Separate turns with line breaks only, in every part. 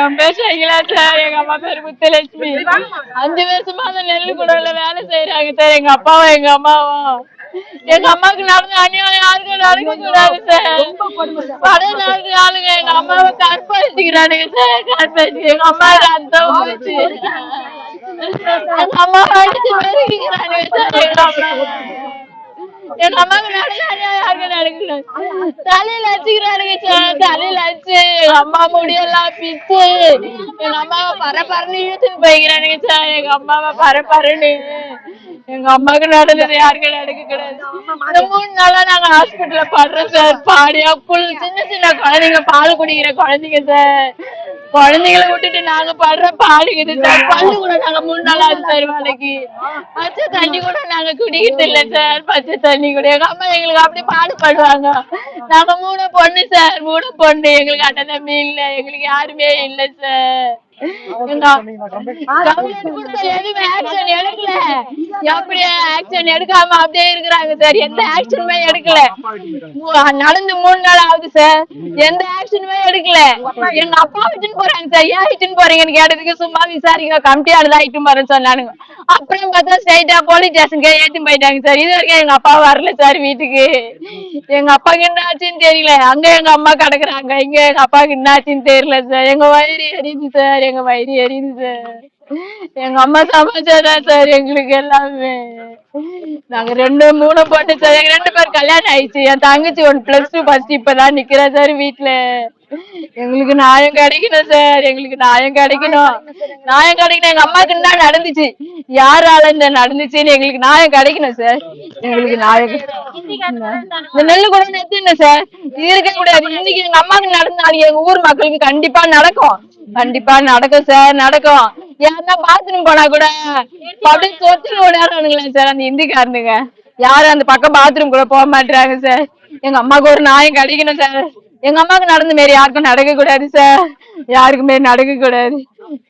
என் பேர் ஷகிலா சார். எங்க அம்மா பேரு முத்துலட்சுமி. 5 வருஷமா அந்த நெல்லு குடோன்ல வேலை செய்யறாங்க சார். எங்க அப்பாவும் எங்க அம்மாவும். எங்க அம்மாவுக்கு நடந்த அநியாயம் யாருக்கும் நடக்க கூடாது சார். வட நாட்டு ஆளுங்க எங்க அம்மாவை கற்பழிச்சுக்கிறானுங்க சார். கற்பழிச்சு எங்க அம்மா ரத்தம் போச்சு. எங்க அம்மாவை அடிச்சு பெருக்கிறானுங்க சார். எங்க அம்மாவுக்கு நடந்த அநியாயம் யாருக்கும் நடக்கல. தலையில அடிச்சுக்கிறானுங்க சார். தலையில அடிச்சு எங்க அம்மா முடியெல்லாம் பிச்சு எங்க அம்மாவை பரபரன்னு இழுத்துன்னு போய்க்கிறானுங்க சார். எங்க அம்மாவை பரபரன்னு எங்க அம்மாவுக்கு நடந்தது யாருக்கும் நடக்க கூடாது. இந்த 3 நாளா நாங்க ஹாஸ்பிட்டல்ல படுறோம் சார். பாடியா சின்ன சின்ன குழந்தைங்க, பால் குடிக்கிற குழந்தைங்க சார். குழந்தைங்களை விட்டுட்டு நாங்க படுற பாடுக்குது சார். பல்லு கூட நாங்க 3 நாளா சார் வேலைக்கு. பச்சை தண்ணி கூட நாங்க குடிக்கிறது இல்ல சார். பச்சை தண்ணி கூட எங்க அம்மா எங்களுக்கு அப்படி பாடுபடுவாங்க. நாங்க 3 பொண்ணு சார். 3 பொண்ணு. எங்களுக்கு அண்ணன் தம்பி இல்ல. எங்களுக்கு யாருமே இல்ல சார். எடுக்காம அப்படியே இருக்கிறாங்க சார். எந்த ஆக்ஷனுமே எடுக்கல. நடந்து 3 நாள் ஆகுது சார். எந்த ஆக்ஷனுமே எடுக்கல. எங்க அப்பா வச்சுன்னு போறாங்க சார். ஏன் இட்டுன்னு போறீங்கன்னு கேட்டதுக்கு சும்மா விசாரிக்க கமிட்டியானதான் இட்டுன்னு போறேன்னு சொன்னானுங்க. அப்புறம் பார்த்தா ஸ்ட்ரைட்டா போலீஸ் ஸ்டேஷனுக்கு ஏற்றின்னு போயிட்டாங்க சார். இது வரைக்கும் எங்க அப்பா வரல சார் வீட்டுக்கு. எங்க அப்பாவுக்கு என்ன ஆச்சுன்னு தெரியல. அங்க எங்க அம்மா கிடக்குறாங்க. இங்க எங்க அப்பாவுக்கு என்ன ஆச்சுன்னு தெரியல சார். எங்க வயிறு எரியுது சார். எங்க வயிறு எரியுது சார். எங்க அம்மா சமைச்சாதான் சார் எங்களுக்கு எல்லாமே. நாங்க 2 3 பொண்ணு சார். எங்க 2 பேர் கல்யாணம் ஆயிடுச்சு. என் தங்கச்சி 1 +2 ஃபர்ஸ்ட் இப்பதான் நிக்கிறா சார் வீட்டுல. எங்களுக்கு நியாயம் கிடைக்கணும் சார். எங்களுக்கு நியாயம் கிடைக்கணும். நியாயம் கிடைக்கணும். எங்க அம்மாவுக்கு என்ன நடந்துச்சு, யாரால இந்த நடந்துச்சுன்னு எங்களுக்கு நியாயம் கிடைக்கணும் சார். எங்களுக்கு நியாயம். இந்த நெல்லு கூட நிறுத்துங்க சார். இருக்க கூடாது. இன்னைக்கு எங்க அம்மாவுக்கு நடந்தாலும் எங்க ஊர் மக்களுக்கு கண்டிப்பா நடக்கும். கண்டிப்பா நடக்கும் சார். நடக்கும். யாருன்னா பாத்ரூம் போனா கூட அப்படியே தொட்டில் ஓடாடுறானுங்களா சார் அந்த இந்திக்காரனுங்க. யாரும் அந்த பக்கம் பாத்ரூம் கூட போக மாட்டாங்க சார். எங்க அம்மாவுக்கு ஒரு நியாயம் கிடைக்கணும் சார். எங்க அம்மாவுக்கு நடந்த மாரி யாருக்கும் நடக்க கூடாது சார். யாருக்குமே நடக்க கூடாது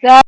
சார்.